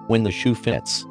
When the shoe fits.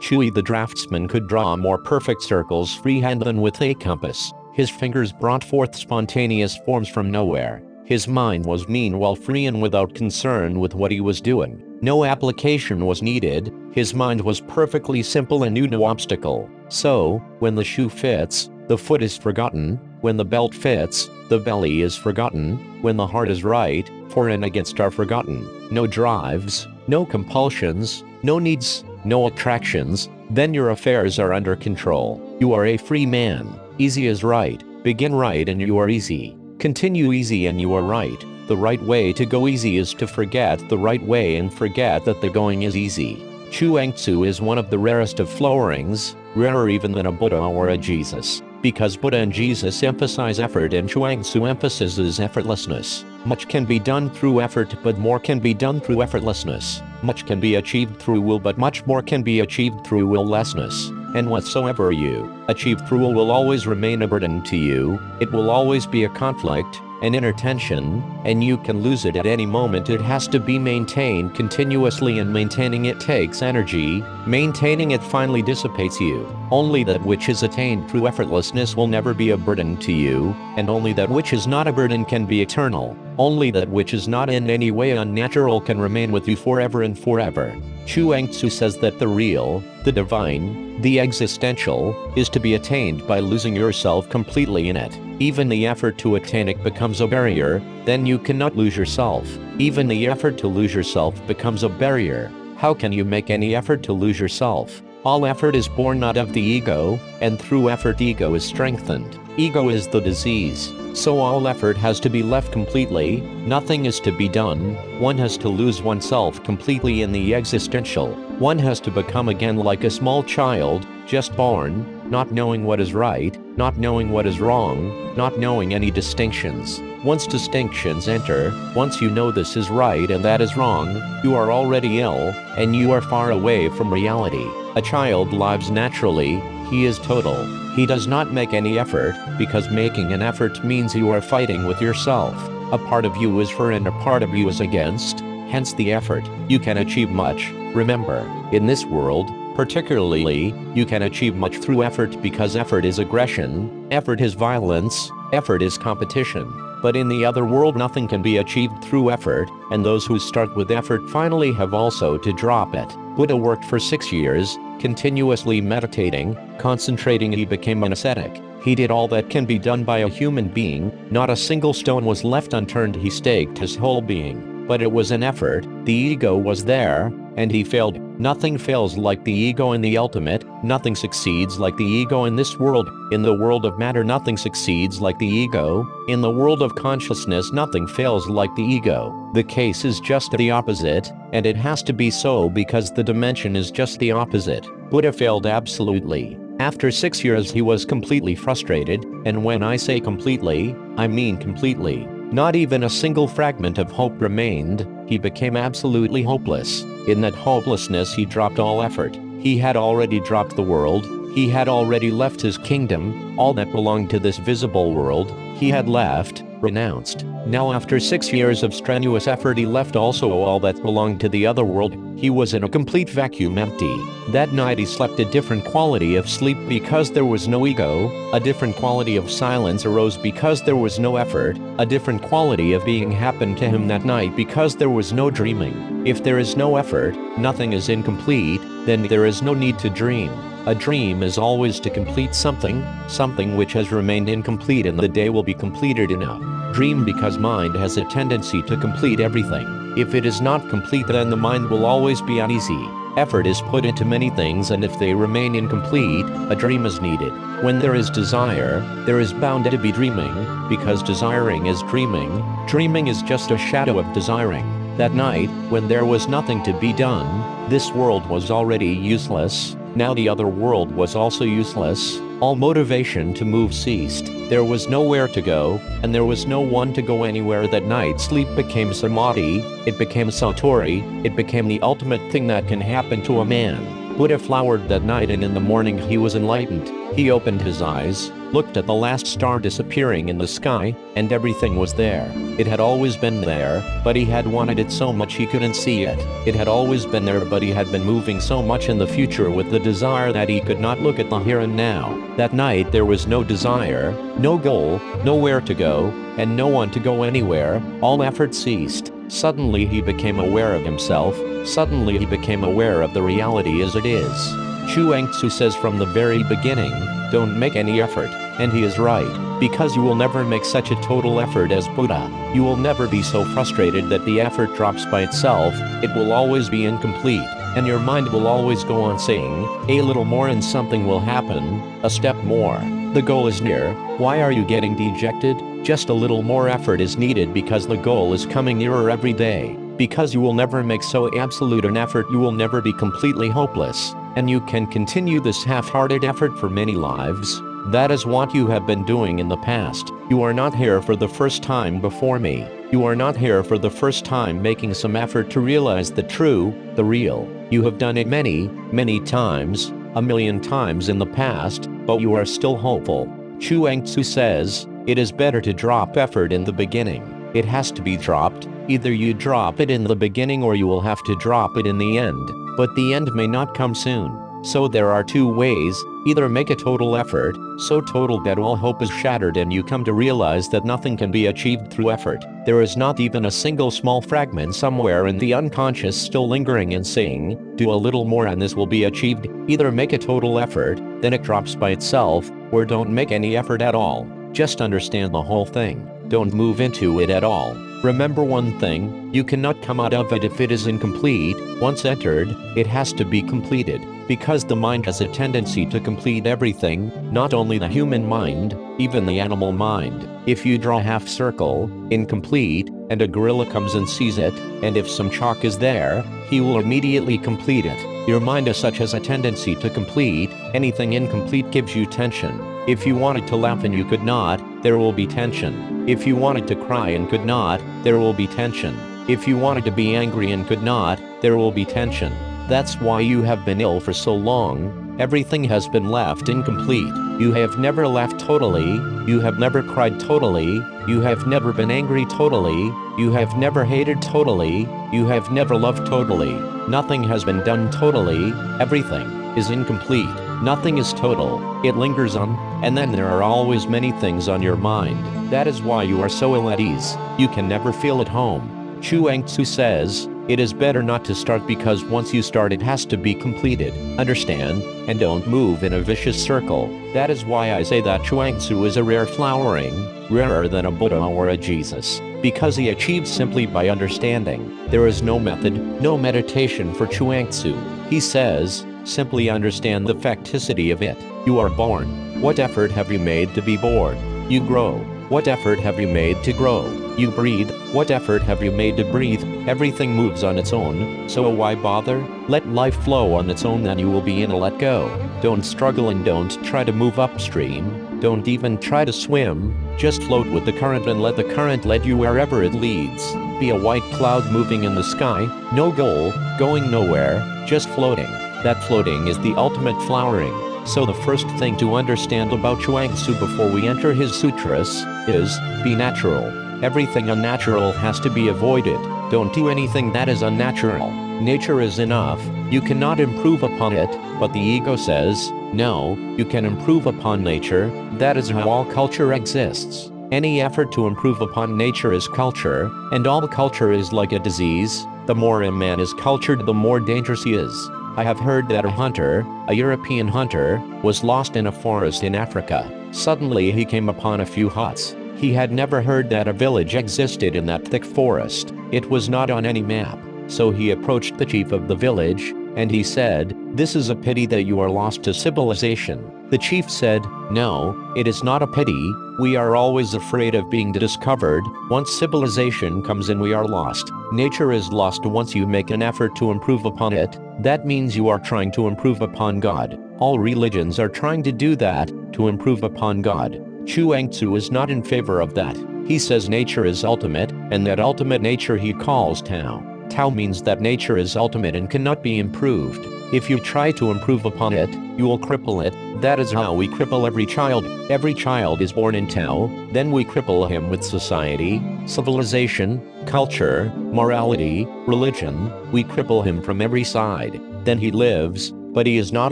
Chewy the draftsman could draw more perfect circles freehand than with a compass. His fingers brought forth spontaneous forms from nowhere. His mind was meanwhile free and without concern with what he was doing. No application was needed, his mind was perfectly simple and knew no obstacle. So, when the shoe fits, the foot is forgotten. When the belt fits, the belly is forgotten. When the heart is right, for and against are forgotten. No drives, no compulsions, no needs, no attractions, then your affairs are under control. You are a free man. Easy is right. Begin right and you are easy. Continue easy and you are right. The right way to go easy is to forget the right way and forget that the going is easy. Chuang Tzu is one of the rarest of flowering, rarer even than a Buddha or a Jesus. Because Buddha and Jesus emphasize effort and Chuang Tzu emphasizes effortlessness. Much can be done through effort, but more can be done through effortlessness. Much can be achieved through will, but much more can be achieved through will-lessness. And whatsoever you achieve through will always remain a burden to you. It will always be a conflict, an inner tension, and you can lose it at any moment. It has to be maintained continuously, and maintaining it takes energy. Maintaining it finally dissipates you. Only that which is attained through effortlessness will never be a burden to you, and only that which is not a burden can be eternal. Only that which is not in any way unnatural can remain with you forever and forever. Chuang Tzu says that the real, the divine, the existential, is to be attained by losing yourself completely in it. Even the effort to attain it becomes a barrier, then you cannot lose yourself. Even the effort to lose yourself becomes a barrier. How can you make any effort to lose yourself? All effort is born out of the ego, and through effort ego is strengthened. Ego is the disease, so all effort has to be left completely. Nothing is to be done. One has to lose oneself completely in the existential. One has to become again like a small child, just born, not knowing what is right, not knowing what is wrong, not knowing any distinctions. Once distinctions enter, once you know this is right and that is wrong, you are already ill, and you are far away from reality. A child lives naturally, he is total. He does not make any effort, because making an effort means you are fighting with yourself. A part of you is for and a part of you is against, hence the effort. You can achieve much. Remember, in this world, particularly, you can achieve much through effort because effort is aggression, effort is violence, effort is competition. But in the other world nothing can be achieved through effort, and those who start with effort finally have also to drop it. Buddha worked for 6 years, continuously meditating, concentrating. He became an ascetic. He did all that can be done by a human being. Not a single stone was left unturned. He staked his whole being. But it was an effort. The ego was there, and he failed. Nothing fails like the ego in the ultimate. Nothing succeeds like the ego in this world. In the world of matter nothing succeeds like the ego. In the world of consciousness nothing fails like the ego. The case is just the opposite, and it has to be so because the dimension is just the opposite. Buddha failed absolutely. After 6 years he was completely frustrated, and when I say completely, I mean completely. Not even a single fragment of hope remained. He became absolutely hopeless. In that hopelessness he dropped all effort. He had already dropped the world. He had already left his kingdom. All that belonged to this visible world, he had left, renounced. Now after 6 years of strenuous effort he left also all that belonged to the other world. He was in a complete vacuum, empty. That night he slept a different quality of sleep because there was no ego. A different quality of silence arose because there was no effort. A different quality of being happened to him that night because there was no dreaming. If there is no effort, nothing is incomplete, then there is no need to dream. A dream is always to complete something, something which has remained incomplete, and the day will be completed in a dream because mind has a tendency to complete everything. If it is not complete, then the mind will always be uneasy. Effort is put into many things, and if they remain incomplete, a dream is needed. When there is desire, there is bound to be dreaming, because desiring is dreaming. Dreaming is just a shadow of desiring. That night, when there was nothing to be done, this world was already useless. Now the other world was also useless. All motivation to move ceased. There was nowhere to go, and there was no one to go anywhere. That night sleep became samadhi, it became satori, it became the ultimate thing that can happen to a man. Buddha flowered that night, and in the morning he was enlightened. He opened his eyes, looked at the last star disappearing in the sky, and everything was there. It had always been there, but he had wanted it so much he couldn't see it. It had always been there, but he had been moving so much in the future with the desire that he could not look at the here and now. That night there was no desire, no goal, nowhere to go, and no one to go anywhere. All effort ceased. Suddenly he became aware of himself. Suddenly he became aware of the reality as it is. Chuang Tzu says from the very beginning, don't make any effort. And he is right, because you will never make such a total effort as Buddha. You will never be so frustrated that the effort drops by itself. It will always be incomplete, and your mind will always go on saying, a little more and something will happen, a step more. The goal is near. Why are you getting dejected? Just a little more effort is needed because the goal is coming nearer every day. Because you will never make so absolute an effort, you will never be completely hopeless, and you can continue this half-hearted effort for many lives. That is what you have been doing in the past. You are not here for the first time before me. You are not here for the first time making some effort to realize the true, the real. You have done it many, many times, a million times in the past, but you are still hopeful. Chuang Tzu says, it is better to drop effort in the beginning. It has to be dropped. Either you drop it in the beginning or you will have to drop it in the end, but the end may not come soon. So there are two ways: either make a total effort, so total that all hope is shattered and you come to realize that nothing can be achieved through effort. There is not even a single small fragment somewhere in the unconscious still lingering and saying, do a little more and this will be achieved. Either make a total effort, then it drops by itself, or don't make any effort at all. Just understand the whole thing. Don't move into it at all. Remember one thing, you cannot come out of it if it is incomplete. Once entered, it has to be completed. Because the mind has a tendency to complete everything, not only the human mind, even the animal mind. If you draw a half circle, incomplete, and a gorilla comes and sees it, and if some chalk is there, he will immediately complete it. Your mind as such has a tendency to complete. Anything incomplete gives you tension. If you wanted to laugh and you could not, there will be tension. If you wanted to cry and could not, there will be tension. If you wanted to be angry and could not, there will be tension. That's why you have been ill for so long. Everything has been left incomplete. You have never laughed totally. You have never cried totally. You have never been angry totally. You have never hated totally. You have never loved totally. Nothing has been done totally. Everything is incomplete. Nothing is total. It lingers on, and then there are always many things on your mind. That is why you are so ill at ease. You can never feel at home. Chuang Tzu says, it is better not to start because once you start it has to be completed. Understand? And don't move in a vicious circle. That is why I say that Chuang Tzu is a rare flowering, rarer than a Buddha or a Jesus. Because he achieved simply by understanding. There is no method, no meditation for Chuang Tzu. He says, simply understand the facticity of it. You are born. What effort have you made to be born? You grow. What effort have you made to grow? You breathe. What effort have you made to breathe? Everything moves on its own, so why bother? Let life flow on its own, then you will be in a let go. Don't struggle and don't try to move upstream. Don't even try to swim. Just float with the current and let the current lead you wherever it leads. Be a white cloud moving in the sky, no goal, going nowhere, just floating. That floating is the ultimate flowering. So the first thing to understand about Chuang Tzu before we enter his sutras is, be natural. Everything unnatural has to be avoided. Don't do anything that is unnatural. Nature is enough. You cannot improve upon it, but the ego says, no, you can improve upon nature. That is how all culture exists. Any effort to improve upon nature is culture, and all culture is like a disease. The more a man is cultured, the more dangerous he is. I have heard that a hunter, a European hunter, was lost in a forest in Africa. Suddenly he came upon a few huts. He had never heard that a village existed in that thick forest. It was not on any map. So he approached the chief of the village, and he said, this is a pity that you are lost to civilization. The chief said, no, it is not a pity. We are always afraid of being discovered. Once civilization comes in, we are lost. Nature is lost once you make an effort to improve upon it. That means you are trying to improve upon God. All religions are trying to do that, to improve upon God. Chuang Tzu is not in favor of that. He says nature is ultimate, and that ultimate nature he calls Tao. Tao means that nature is ultimate and cannot be improved. If you try to improve upon it, you will cripple it. That is how we cripple every child. Every child is born in Tao, then we cripple him with society, civilization, culture, morality, religion. We cripple him from every side. Then he lives, but he is not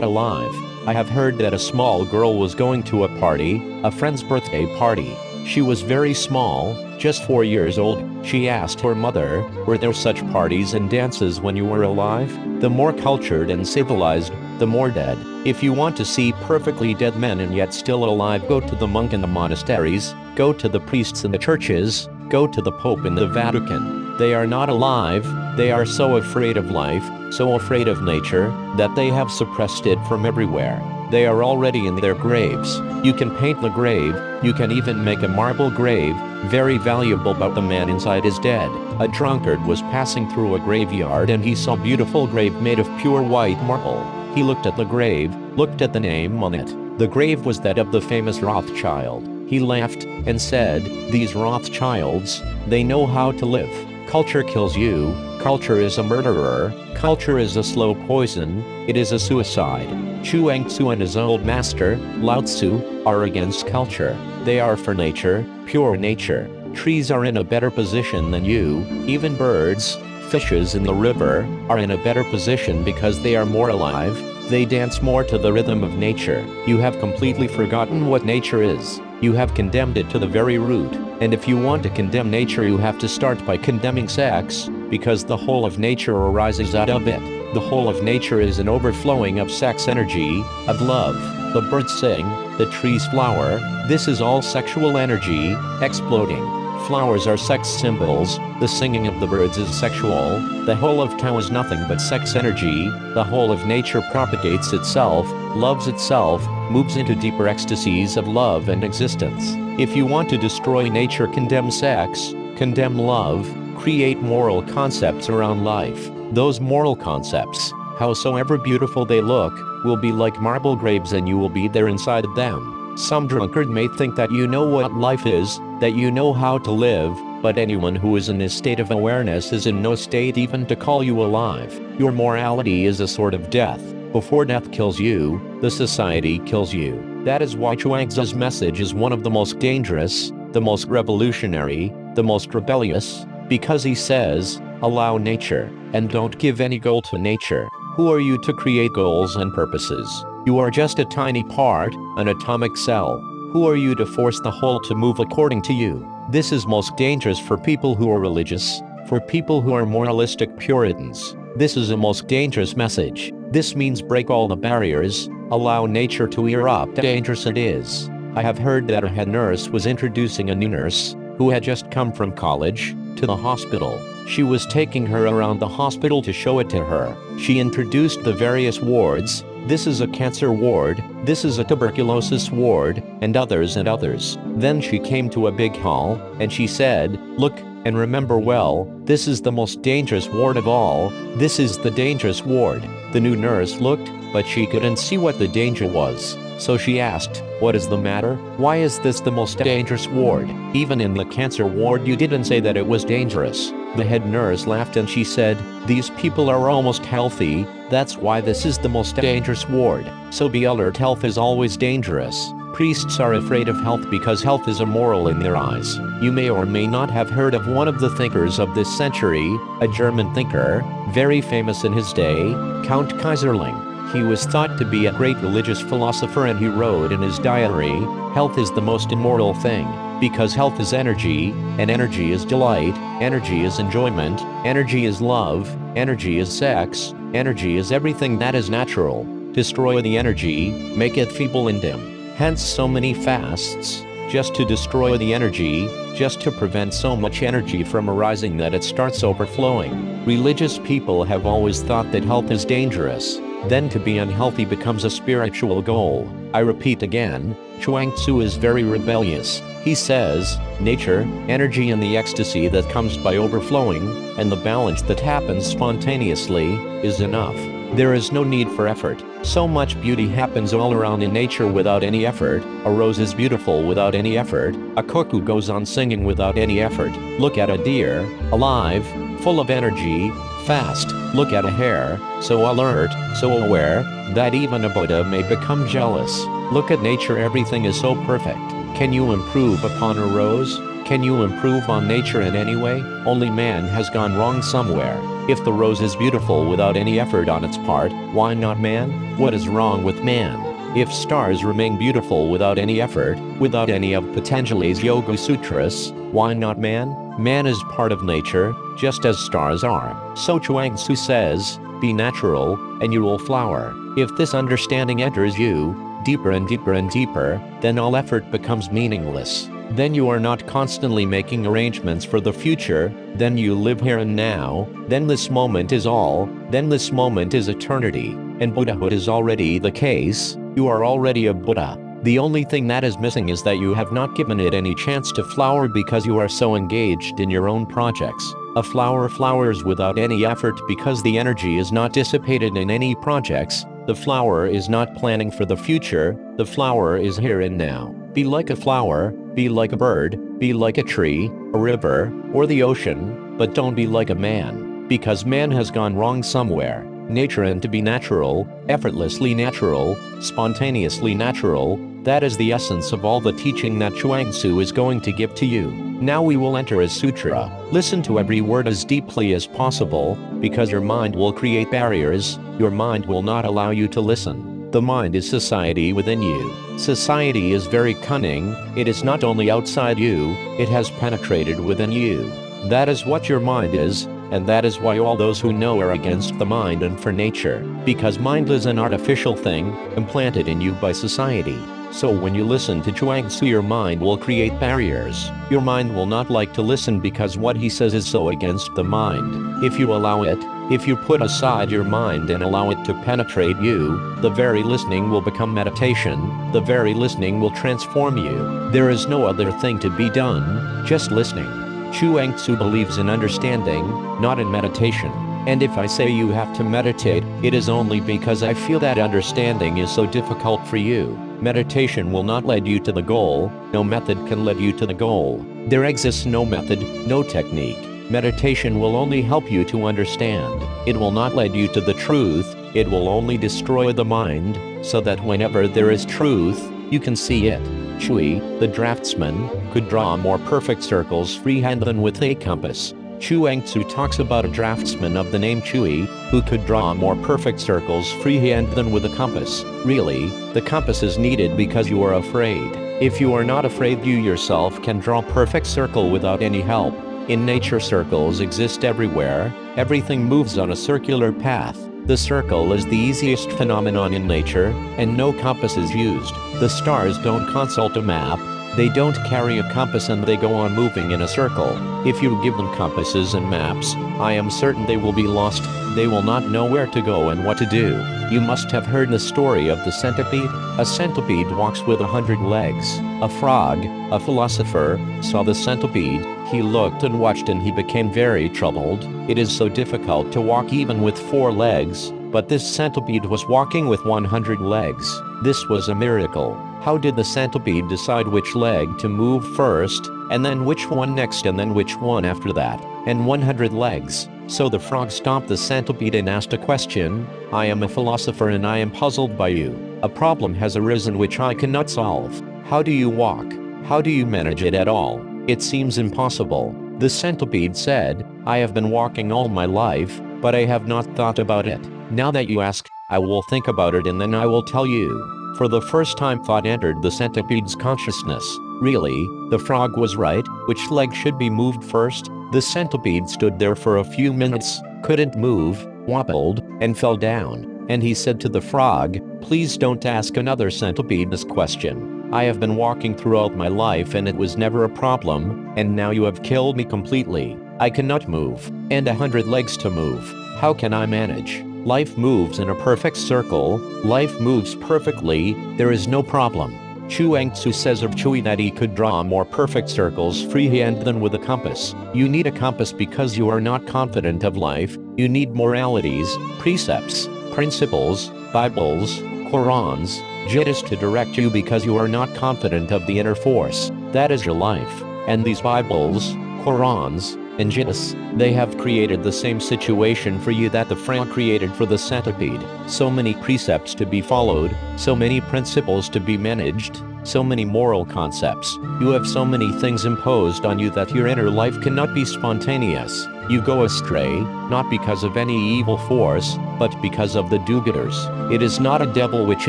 alive. I have heard that a small girl was going to a party, a friend's birthday party. She was very small, just 4 years old. She asked her mother, "Were there such parties and dances when you were alive?" The more cultured and civilized, the more dead. If you want to see perfectly dead men and yet still alive, go to the monk in the monasteries, go to the priests in the churches, go to the Pope in the Vatican. They are not alive. They are so afraid of life, so afraid of nature, that they have suppressed it from everywhere. They are already in their graves. You can paint the grave, you can even make a marble grave, very valuable, but the man inside is dead. A drunkard was passing through a graveyard and he saw a beautiful grave made of pure white marble. He looked at the grave, looked at the name on it. The grave was that of the famous Rothschild. He laughed and said, "These Rothschilds, they know how to live." Culture kills you. Culture is a murderer. Culture is a slow poison. It is a suicide. Chuang Tzu and his old master, Lao Tzu, are against culture. They are for nature, pure nature. Trees are in a better position than you. Even birds, fishes in the river, are in a better position because they are more alive. They dance more to the rhythm of nature. You have completely forgotten what nature is. You have condemned it to the very root. And if you want to condemn nature, you have to start by condemning sex, because the whole of nature arises out of it. The whole of nature is an overflowing of sex energy, of love. The birds sing, the trees flower. This is all sexual energy, exploding. Flowers are sex symbols. The singing of the birds is sexual. The whole of Tao is nothing but sex energy. The whole of nature propagates itself, loves itself, moves into deeper ecstasies of love and existence. If you want to destroy nature, condemn sex, condemn love, create moral concepts around life. Those moral concepts, howsoever beautiful they look, will be like marble graves and you will be there inside them. Some drunkard may think that you know what life is, that you know how to live, but anyone who is in this state of awareness is in no state even to call you alive. Your morality is a sort of death. Before death kills you, the society kills you. That is why Chuang-Tzu's message is one of the most dangerous, the most revolutionary, the most rebellious, because he says, allow nature, and don't give any goal to nature. Who are you to create goals and purposes? You are just a tiny part, an atomic cell. Who are you to force the whole to move according to you? This is most dangerous for people who are religious, for people who are moralistic Puritans. This is a most dangerous message. This means break all the barriers, allow nature to erupt. Dangerous it is. I have heard that a head nurse was introducing a new nurse, who had just come from college, to the hospital. She was taking her around the hospital to show it to her. She introduced the various wards. This is a cancer ward, this is a tuberculosis ward, and others and others. Then she came to a big hall, and she said, "Look, and remember well, this is the most dangerous ward of all. This is the dangerous ward." The new nurse looked, but she couldn't see what the danger was. So she asked, "What is the matter? Why is this the most dangerous ward? Even in the cancer ward you didn't say that it was dangerous." The head nurse laughed and she said, "These people are almost healthy, that's why this is the most dangerous ward. So be alert, health is always dangerous." Priests are afraid of health because health is immoral in their eyes. You may or may not have heard of one of the thinkers of this century, a German thinker, very famous in his day, Count Kaiserling. He was thought to be a great religious philosopher and he wrote in his diary, "Health is the most immoral thing, because health is energy, and energy is delight, energy is enjoyment, energy is love, energy is sex, energy is everything that is natural. Destroy the energy, make it feeble and dim." Hence so many fasts, just to destroy the energy, just to prevent so much energy from arising that it starts overflowing. Religious people have always thought that health is dangerous. Then to be unhealthy becomes a spiritual goal. I repeat again, Chuang-Tzu is very rebellious. He says, nature, energy and the ecstasy that comes by overflowing, and the balance that happens spontaneously, is enough. There is no need for effort. So much beauty happens all around in nature without any effort. A rose is beautiful without any effort. A cuckoo goes on singing without any effort. Look at a deer, alive, full of energy, fast, look at a hare, so alert, so aware, that even a Buddha may become jealous. Look at nature, everything is so perfect. Can you improve upon a rose? Can you improve on nature in any way? Only man has gone wrong somewhere. If the rose is beautiful without any effort on its part, why not man? What is wrong with man? If stars remain beautiful without any effort, without any of Patanjali's Yoga Sutras, why not man? Man is part of nature, just as stars are. So Chuang Tzu says, be natural, and you will flower. If this understanding enters you, deeper and deeper and deeper, then all effort becomes meaningless. Then you are not constantly making arrangements for the future, then you live here and now, then this moment is all, then this moment is eternity, and Buddhahood is already the case. You are already a Buddha. The only thing that is missing is that you have not given it any chance to flower because you are so engaged in your own projects. A flower flowers without any effort because the energy is not dissipated in any projects. The flower is not planning for the future, the flower is here and now. Be like a flower, be like a bird, be like a tree, a river, or the ocean, but don't be like a man, because man has gone wrong somewhere. Nature, and to be natural, effortlessly natural, spontaneously natural, that is the essence of all the teaching that Chuang Tzu is going to give to you. Now we will enter a sutra. Listen to every word as deeply as possible, because your mind will create barriers, your mind will not allow you to listen. The mind is society within you. Society is very cunning, it is not only outside you, it has penetrated within you. That is what your mind is, and that is why all those who know are against the mind and for nature, because mind is an artificial thing, implanted in you by society. So when you listen to Chuang Tzu, your mind will create barriers. Your mind will not like to listen because what he says is so against the mind. If you allow it, if you put aside your mind and allow it to penetrate you, the very listening will become meditation, the very listening will transform you. There is no other thing to be done, just listening. Chuang Tzu believes in understanding, not in meditation. And if I say you have to meditate, it is only because I feel that understanding is so difficult for you. Meditation will not lead you to the goal, no method can lead you to the goal. There exists no method, no technique. Meditation will only help you to understand. It will not lead you to the truth, it will only destroy the mind, so that whenever there is truth, you can see it. Chui, the draftsman, could draw more perfect circles freehand than with a compass. Chuang Tzu talks about a draftsman of the name Chui, who could draw more perfect circles freehand than with a compass. Really, the compass is needed because you are afraid. If you are not afraid, you yourself can draw perfect circle without any help. In nature, circles exist everywhere, everything moves on a circular path. The circle is the easiest phenomenon in nature, and no compass is used. The stars don't consult a map, they don't carry a compass, and they go on moving in a circle. If you give them compasses and maps, I am certain they will be lost, they will not know where to go and what to do. You must have heard the story of the centipede. A centipede walks with 100 legs. A frog, a philosopher, saw the centipede. He looked and watched and he became very troubled. It is so difficult to walk even with 4 legs, but this centipede was walking with 100 legs. This was a miracle. How did the centipede decide which leg to move first, and then which one next, and then which one after that? And 100 legs. So the frog stopped the centipede and asked a question. I am a philosopher and I am puzzled by you. A problem has arisen which I cannot solve. How do you walk? How do you manage it at all? It seems impossible. The centipede said, I have been walking all my life, but I have not thought about it. Now that you ask, I will think about it and then I will tell you. For the first time thought entered the centipede's consciousness. Really, the frog was right. Which leg should be moved first? The centipede stood there for a few minutes, couldn't move, wobbled, and fell down. And he said to the frog, please don't ask another centipede this question. I have been walking throughout my life and it was never a problem, and now you have killed me completely. I cannot move, and 100 legs to move. How can I manage? Life moves in a perfect circle, life moves perfectly, there is no problem. Chuang Tzu says of Chui that he could draw more perfect circles freehand than with a compass. You need a compass because you are not confident of life, you need moralities, precepts, principles, Bibles, Qurans, Jiddas to direct you because you are not confident of the inner force. That is your life. And these Bibles, Qurans, Injustice. They have created the same situation for you that the Fra created for the centipede. So many precepts to be followed, so many principles to be managed, so many moral concepts. You have so many things imposed on you that your inner life cannot be spontaneous. You go astray, not because of any evil force, but because of the do-gooders. It is not a devil which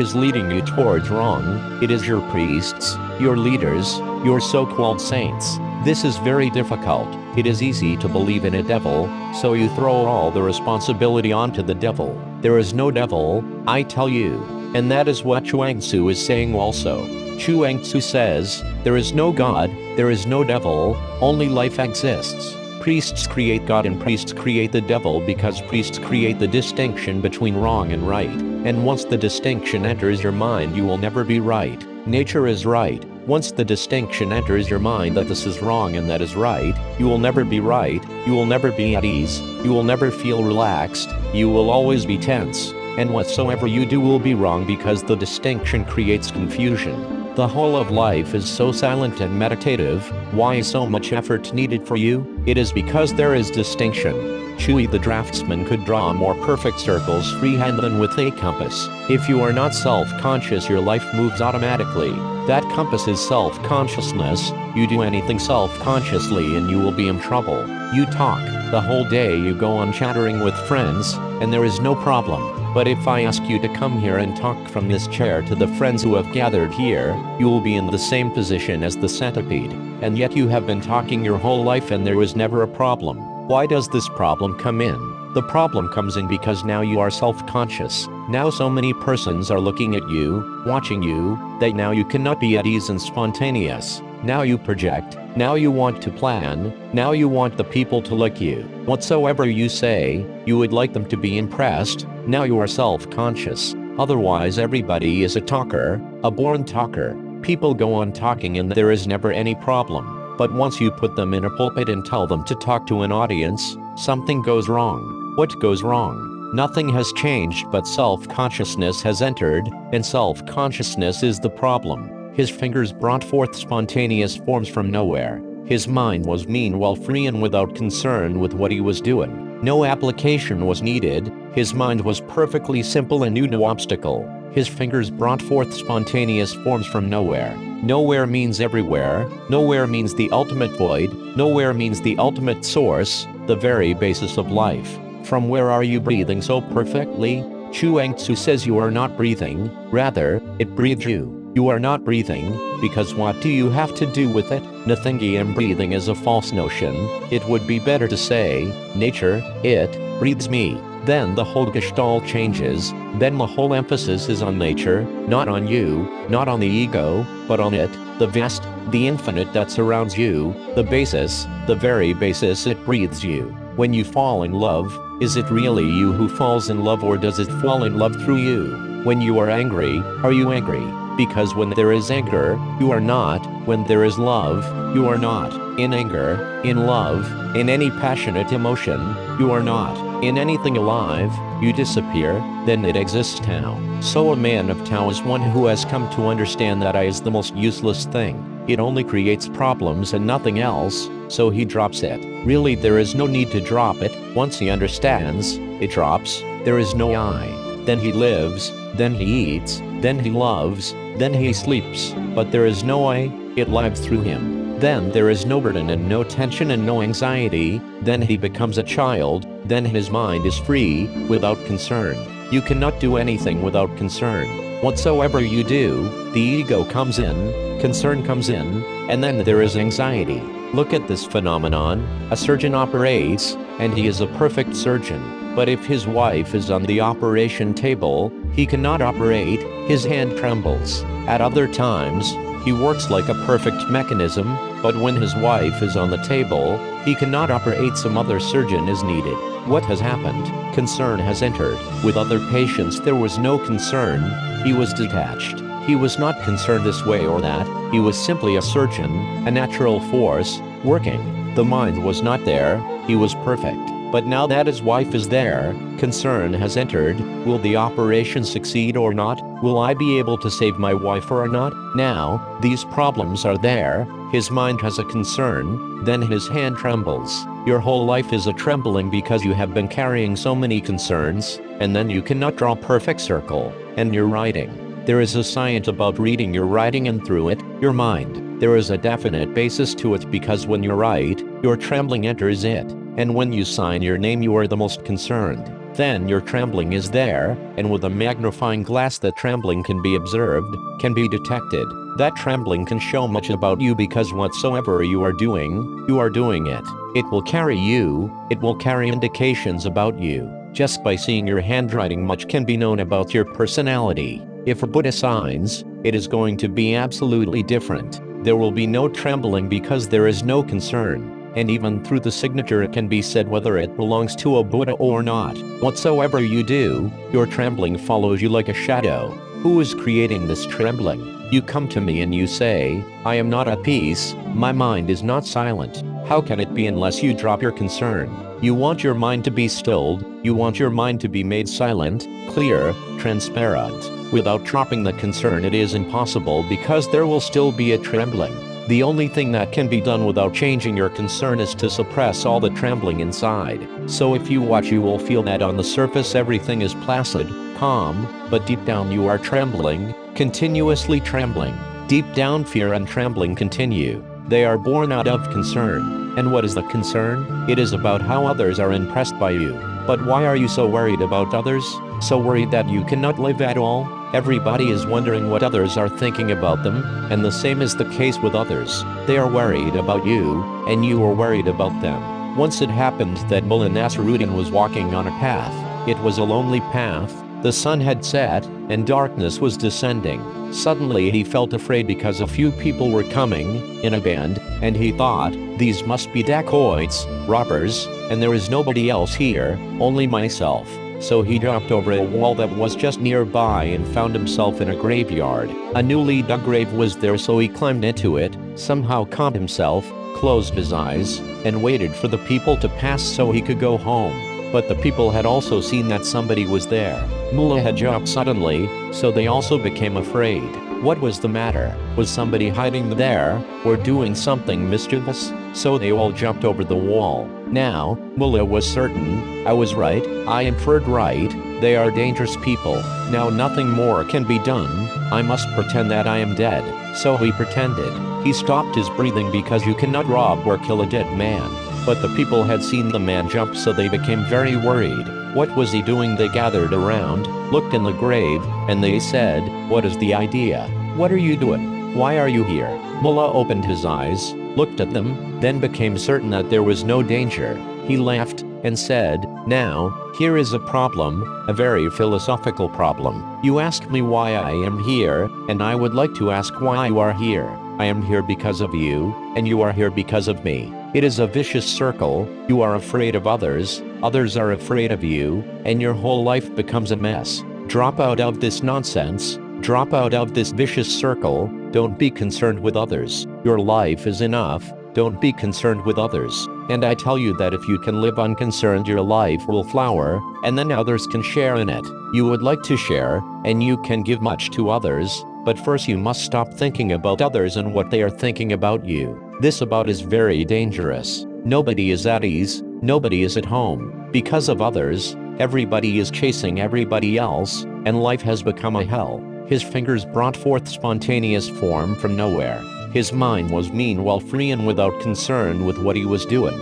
is leading you towards wrong, it is your priests, your leaders, your so-called saints. This is very difficult. It is easy to believe in a devil, so you throw all the responsibility onto the devil. There is no devil, I tell you. And that is what Chuang Tzu is saying also. Chuang Tzu says, there is no God, there is no devil, only life exists. Priests create God and priests create the devil because priests create the distinction between wrong and right. And once the distinction enters your mind, you will never be right. Nature is right. Once the distinction enters your mind that this is wrong and that is right, you will never be right, you will never be at ease, you will never feel relaxed, you will always be tense, and whatsoever you do will be wrong because the distinction creates confusion. The whole of life is so silent and meditative. Why is so much effort needed for you? It is because there is distinction. Chui the draftsman could draw more perfect circles freehand than with a compass. If you are not self-conscious, your life moves automatically. That compass is self-consciousness. You do anything self-consciously and you will be in trouble. You talk the whole day, you go on chattering with friends, and there is no problem. But if I ask you to come here and talk from this chair to the friends who have gathered here, you will be in the same position as the centipede. And yet you have been talking your whole life and there was never a problem. Why does this problem come in? The problem comes in because now you are self-conscious. Now so many persons are looking at you, watching you, that now you cannot be at ease and spontaneous. Now you project, now you want to plan, now you want the people to like you. Whatsoever you say, you would like them to be impressed. Now you are self-conscious. Otherwise everybody is a talker, a born talker. People go on talking and there is never any problem. But once you put them in a pulpit and tell them to talk to an audience, something goes wrong. What goes wrong? Nothing has changed, but self-consciousness has entered, and self-consciousness is the problem. His fingers brought forth spontaneous forms from nowhere. His mind was meanwhile free and without concern with what he was doing. No application was needed. His mind was perfectly simple and knew no obstacle. His fingers brought forth spontaneous forms from nowhere. Nowhere means everywhere. Nowhere means the ultimate void. Nowhere means the ultimate source, the very basis of life. From where are you breathing so perfectly? Chuang Tzu says you are not breathing, rather, it breathes you. You are not breathing, because what do you have to do with it? Nothing. And breathing is a false notion. It would be better to say, nature, it, breathes me. Then the whole gestalt changes. Then the whole emphasis is on nature, not on you, not on the ego, but on it, the vast, the infinite that surrounds you, the basis, the very basis it breathes you. When you fall in love, is it really you who falls in love or does it fall in love through you? When you are angry, are you angry? Because when there is anger, you are not. When there is love, you are not. In anger, in love, in any passionate emotion, you are not. In anything alive, you disappear, then it exists Tao. So a man of Tao is one who has come to understand that I is the most useless thing. It only creates problems and nothing else, so he drops it. Really, there is no need to drop it. Once he understands, it drops. There is no I. Then he lives, then he eats, then he loves, then he sleeps. But there is no I, it lives through him. Then there is no burden and no tension and no anxiety. Then he becomes a child. Then his mind is free, without concern. You cannot do anything without concern. Whatsoever you do, the ego comes in, concern comes in, and then there is anxiety. Look at this phenomenon. A surgeon operates, and he is a perfect surgeon. But if his wife is on the operation table, he cannot operate, his hand trembles. At other times, he works like a perfect mechanism, but when his wife is on the table, he cannot operate. Some other surgeon is needed. What has happened? Concern has entered. With other patients there was no concern. He was detached. He was not concerned this way or that. He was simply a surgeon, a natural force, working. The mind was not there. He was perfect. But now that his wife is there, concern has entered. Will the operation succeed or not? Will I be able to save my wife or not? Now, these problems are there. His mind has a concern, then his hand trembles. Your whole life is a trembling because you have been carrying so many concerns, and then you cannot draw a perfect circle, and you're writing. There is a science about reading your writing and through it, your mind. There is a definite basis to it because when you write, your trembling enters it, and when you sign your name you are the most concerned. Then your trembling is there, and with a magnifying glass that trembling can be observed, can be detected. That trembling can show much about you because whatsoever you are doing it. It will carry you, it will carry indications about you. Just by seeing your handwriting much can be known about your personality. If a Buddha signs, it is going to be absolutely different. There will be no trembling because there is no concern. And even through the signature it can be said whether it belongs to a Buddha or not. Whatsoever you do, your trembling follows you like a shadow. Who is creating this trembling? You come to me and you say, I am not at peace, my mind is not silent. How can it be unless you drop your concern? You want your mind to be stilled, you want your mind to be made silent, clear, transparent. Without dropping the concern it is impossible because there will still be a trembling. The only thing that can be done without changing your concern is to suppress all the trembling inside. So if you watch you will feel that on the surface everything is placid, calm, but deep down you are trembling, continuously trembling. Deep down fear and trembling continue. They are born out of concern. And what is the concern? It is about how others are impressed by you. But why are you so worried about others? So worried that you cannot live at all? Everybody is wondering what others are thinking about them, and the same is the case with others. They are worried about you, and you are worried about them. Once it happened that Mullah Nasruddin was walking on a path. It was a lonely path, the sun had set, and darkness was descending. Suddenly he felt afraid because a few people were coming, in a band, and he thought, these must be dacoits, robbers, and there is nobody else here, only myself. So he jumped over a wall that was just nearby and found himself in a graveyard. A newly dug grave was there, so he climbed into it, somehow calmed himself, closed his eyes, and waited for the people to pass so he could go home. But the people had also seen that somebody was there. Mullah had jumped suddenly, so they also became afraid. What was the matter? Was somebody hiding there, or doing something mischievous? So they all jumped over the wall. Now, Mullah was certain, I was right, I inferred right, they are dangerous people. Now nothing more can be done, I must pretend that I am dead. So he pretended. He stopped his breathing because you cannot rob or kill a dead man. But the people had seen the man jump, so they became very worried. What was he doing? They gathered around, looked in the grave, and they said, what is the idea? What are you doing? Why are you here? Mullah opened his eyes, looked at them, then became certain that there was no danger. He laughed, and said, now, here is a problem, a very philosophical problem. You asked me why I am here, and I would like to ask why you are here. I am here because of you, and you are here because of me. It is a vicious circle. You are afraid of others, others are afraid of you, and your whole life becomes a mess. Drop out of this nonsense, drop out of this vicious circle, don't be concerned with others. Your life is enough, don't be concerned with others. And I tell you that if you can live unconcerned, your life will flower, and then others can share in it. You would like to share, and you can give much to others, but first you must stop thinking about others and what they are thinking about you. This about is very dangerous. Nobody is at ease, nobody is at home. Because of others, everybody is chasing everybody else, and life has become a hell. His fingers brought forth spontaneous form from nowhere. His mind was meanwhile free and without concern with what he was doing.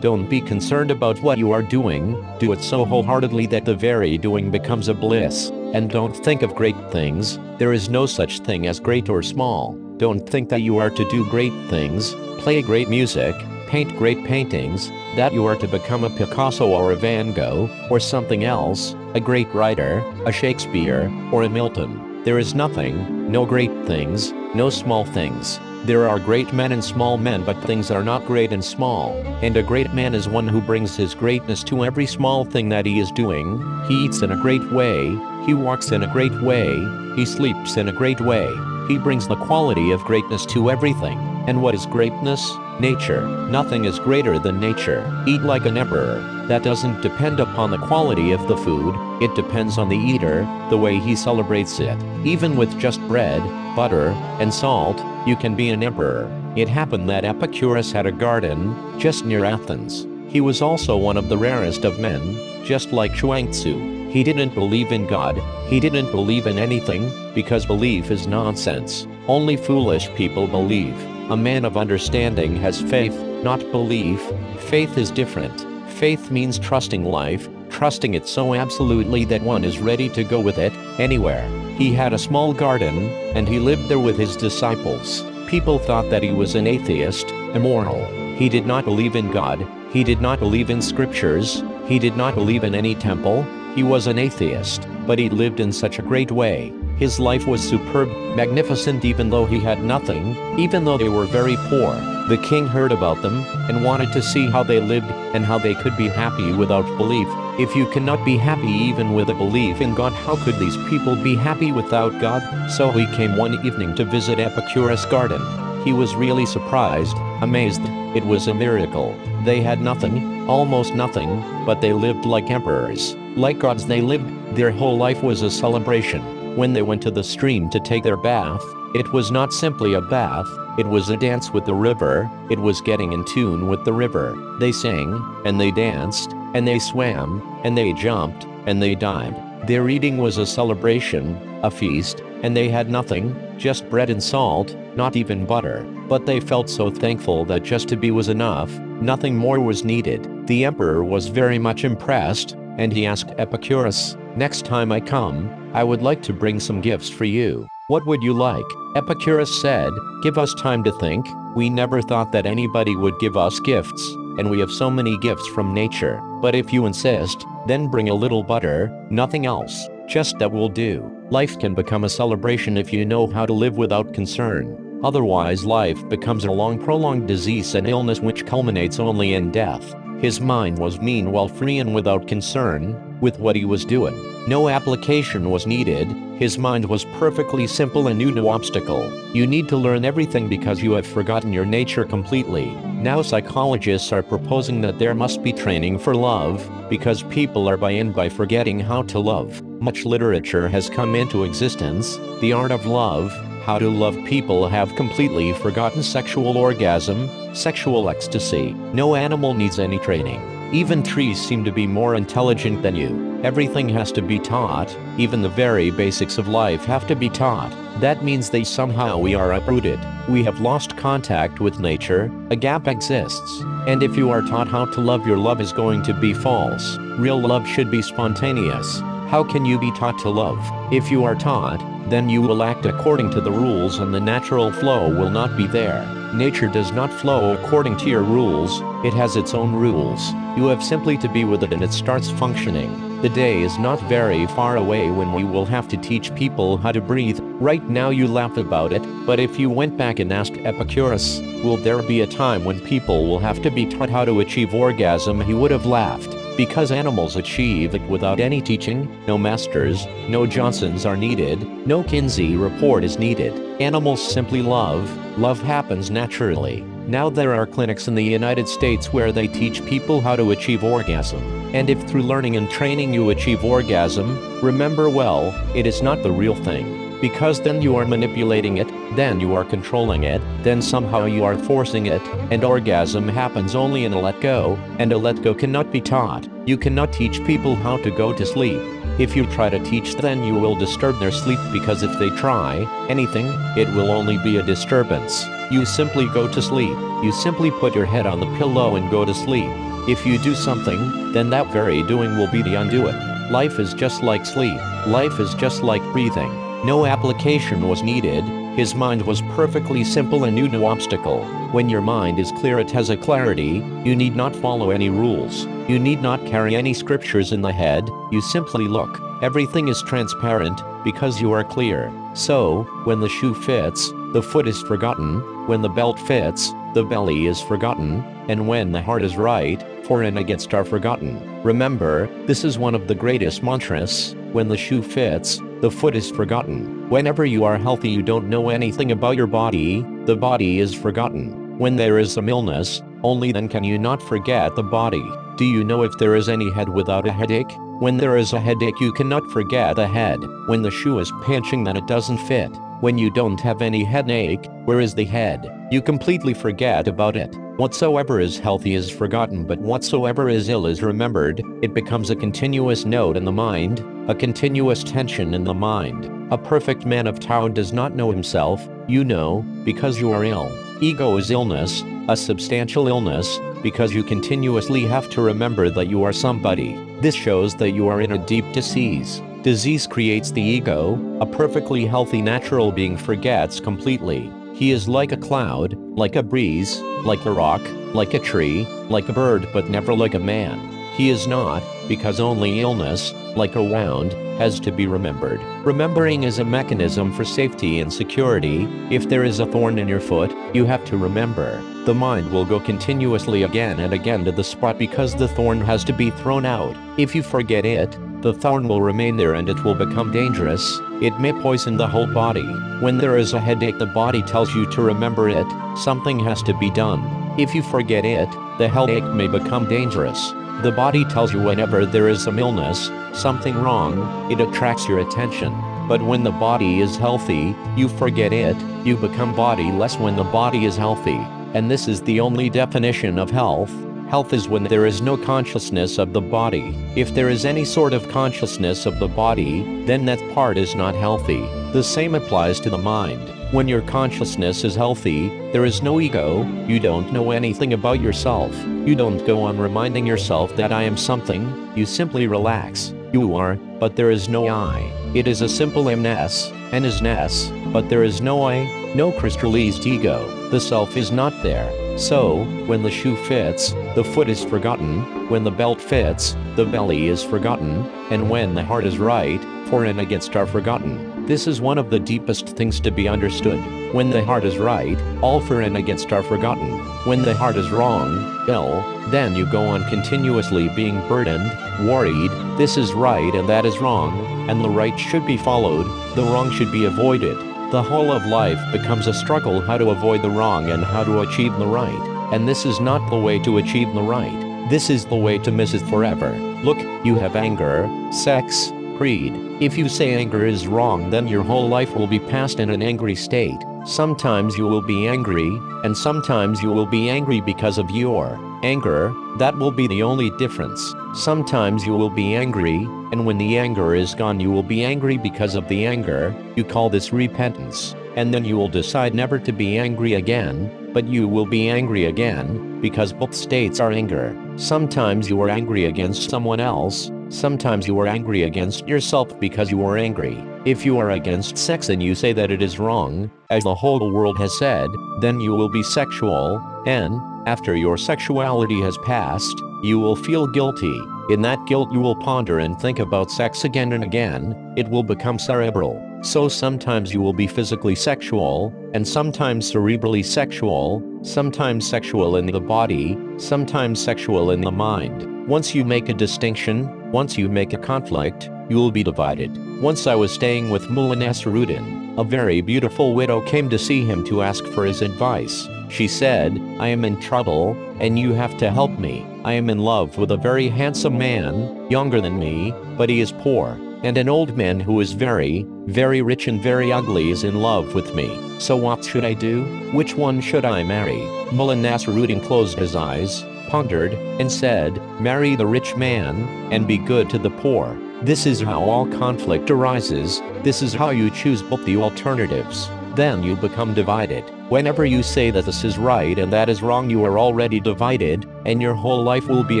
Don't be concerned about what you are doing, do it so wholeheartedly that the very doing becomes a bliss. And don't think of great things, there is no such thing as great or small. Don't think that you are to do great things, play great music, paint great paintings, that you are to become a Picasso or a Van Gogh, or something else, a great writer, a Shakespeare, or a Milton. There is nothing, no great things, no small things. There are great men and small men, but things are not great and small. And a great man is one who brings his greatness to every small thing that he is doing. He eats in a great way, he walks in a great way, he sleeps in a great way. He brings the quality of greatness to everything. And what is greatness? Nature. Nothing is greater than nature. Eat like an emperor. That doesn't depend upon the quality of the food, it depends on the eater, the way he celebrates it. Even with just bread, butter, and salt, you can be an emperor. It happened that Epicurus had a garden just near Athens. He was also one of the rarest of men, just like Chuang-Tzu. He didn't believe in God. He didn't believe in anything, because belief is nonsense. Only foolish people believe. A man of understanding has faith, not belief. Faith is different. Faith means trusting life, trusting it so absolutely that one is ready to go with it, anywhere. He had a small garden, and he lived there with his disciples. People thought that he was an atheist, immoral. He did not believe in God. He did not believe in scriptures. He did not believe in any temple. He was an atheist, but he lived in such a great way. His life was superb, magnificent even though he had nothing, even though they were very poor. The king heard about them, and wanted to see how they lived, and how they could be happy without belief. If you cannot be happy even with a belief in God, how could these people be happy without God? So he came one evening to visit Epicurus' garden. He was really surprised, amazed. It was a miracle. They had nothing, almost nothing, but they lived like emperors. Like gods they lived. Their whole life was a celebration. When they went to the stream to take their bath, it was not simply a bath, it was a dance with the river. It was getting in tune with the river. They sang, and they danced, and they swam, and they jumped, and they dived. Their eating was a celebration, a feast, and they had nothing, just bread and salt, not even butter. But they felt so thankful that just to be was enough, nothing more was needed. The emperor was very much impressed, and he asked Epicurus, "Next time I come, I would like to bring some gifts for you. What would you like?" Epicurus said, "Give us time to think. We never thought that anybody would give us gifts, and we have so many gifts from nature. But if you insist, then bring a little butter, nothing else. Just that will do." Life can become a celebration if you know how to live without concern. Otherwise life becomes a long prolonged disease and illness which culminates only in death. His mind was meanwhile free and without concern with what he was doing. No application was needed. His mind was perfectly simple and knew no obstacle. You need to learn everything because you have forgotten your nature completely. Now psychologists are proposing that there must be training for love, because people are by forgetting how to love. Much literature has come into existence. The art of love, how to love. People have completely forgotten sexual orgasm, sexual ecstasy. No animal needs any training. Even trees seem to be more intelligent than you. Everything has to be taught. Even the very basics of life have to be taught. That means that somehow we are uprooted. We have lost contact with nature. A gap exists. And if you are taught how to love, your love is going to be false. Real love should be spontaneous. How can you be taught to love? If you are taught, then you will act according to the rules and the natural flow will not be there. Nature does not flow according to your rules, it has its own rules. You have simply to be with it and it starts functioning. The day is not very far away when we will have to teach people how to breathe. Right now you laugh about it, but if you went back and asked Epicurus, will there be a time when people will have to be taught how to achieve orgasm, he would have laughed. Because animals achieve it without any teaching, no masters, no Johnsons are needed, no Kinsey report is needed. Animals simply love. Love happens naturally. Now there are clinics in the United States where they teach people how to achieve orgasm. And if through learning and training you achieve orgasm, remember well, it is not the real thing. Because then you are manipulating it, then you are controlling it, then somehow you are forcing it, and orgasm happens only in a let go, and a let go cannot be taught. You cannot teach people how to go to sleep. If you try to teach, then you will disturb their sleep, because if they try anything, it will only be a disturbance. You simply go to sleep. You simply put your head on the pillow and go to sleep. If you do something, then that very doing will be the undoing. Life is just like sleep. Life is just like breathing. No application was needed. His mind was perfectly simple and knew no obstacle. When your mind is clear, it has a clarity. You need not follow any rules. You need not carry any scriptures in the head. You simply look. Everything is transparent because you are clear. So, when the shoe fits, the foot is forgotten. When the belt fits, the belly is forgotten. And when the heart is right, for and against are forgotten. Remember, this is one of the greatest mantras. When the shoe fits, the foot is forgotten. Whenever you are healthy, you don't know anything about your body, the body is forgotten. When there is some illness, only then can you not forget the body. Do you know if there is any head without a headache? When there is a headache, you cannot forget the head. When the shoe is pinching, then it doesn't fit. When you don't have any headache, where is the head? You completely forget about it. Whatsoever is healthy is forgotten, but whatsoever is ill is remembered. It becomes a continuous note in the mind, a continuous tension in the mind. A perfect man of Tao does not know himself. You know, because you are ill. Ego is illness, a substantial illness, because you continuously have to remember that you are somebody. This shows that you are in a deep disease. Disease creates the ego. A perfectly healthy natural being forgets completely. He is like a cloud, like a breeze, like a rock, like a tree, like a bird, but never like a man. He is not, because only illness, like a wound, has to be remembered. Remembering is a mechanism for safety and security. If there is a thorn in your foot, you have to remember. The mind will go continuously again and again to the spot because the thorn has to be thrown out. If you forget it, the thorn will remain there and it will become dangerous. It may poison the whole body. When there is a headache, the body tells you to remember it. Something has to be done. If you forget it, the headache may become dangerous. The body tells you whenever there is some illness, something wrong, it attracts your attention. But when the body is healthy, you forget it. You become bodiless when the body is healthy. And this is the only definition of health. Health is when there is no consciousness of the body. If there is any sort of consciousness of the body, then that part is not healthy. The same applies to the mind. When your consciousness is healthy, there is no ego. You don't know anything about yourself. You don't go on reminding yourself that I am something. You simply relax. You are, but there is no I. It is a simple M-ness, N is ness, but there is no I, no crystallized ego. The self is not there. So, when the shoe fits, the foot is forgotten. When the belt fits, the belly is forgotten. And when the heart is right, for and against are forgotten. This is one of the deepest things to be understood. When the heart is right, all for and against are forgotten. When the heart is wrong, ill, then you go on continuously being burdened, worried. This is right and that is wrong, and the right should be followed, the wrong should be avoided. The whole of life becomes a struggle how to avoid the wrong and how to achieve the right. And this is not the way to achieve the right. This is the way to miss it forever. Look, you have anger, sex, greed. If you say anger is wrong, then your whole life will be passed in an angry state. Sometimes you will be angry, and sometimes you will be angry because of your anger. That will be the only difference. Sometimes you will be angry, and when the anger is gone you will be angry because of the anger. You call this repentance. And then you will decide never to be angry again, but you will be angry again, because both states are anger. Sometimes you are angry against someone else, sometimes you are angry against yourself because you are angry. If you are against sex and you say that it is wrong, as the whole world has said, then you will be sexual, and, after your sexuality has passed, you will feel guilty. In that guilt you will ponder and think about sex again and again. It will become cerebral. So sometimes you will be physically sexual, and sometimes cerebrally sexual, sometimes sexual in the body, sometimes sexual in the mind. Once you make a distinction, once you make a conflict, you will be divided. Once I was staying with Mullah Nasruddin. A very beautiful widow came to see him to ask for his advice. She said, I am in trouble, and you have to help me. I am in love with a very handsome man, younger than me, but he is poor. And an old man who is very, very rich and very ugly is in love with me. So what should I do? Which one should I marry? Mullah Nasruddin closed his eyes, pondered, and said, marry the rich man, and be good to the poor. This is how all conflict arises. This is how you choose both the alternatives. Then you become divided. Whenever you say that this is right and that is wrong, you are already divided, and your whole life will be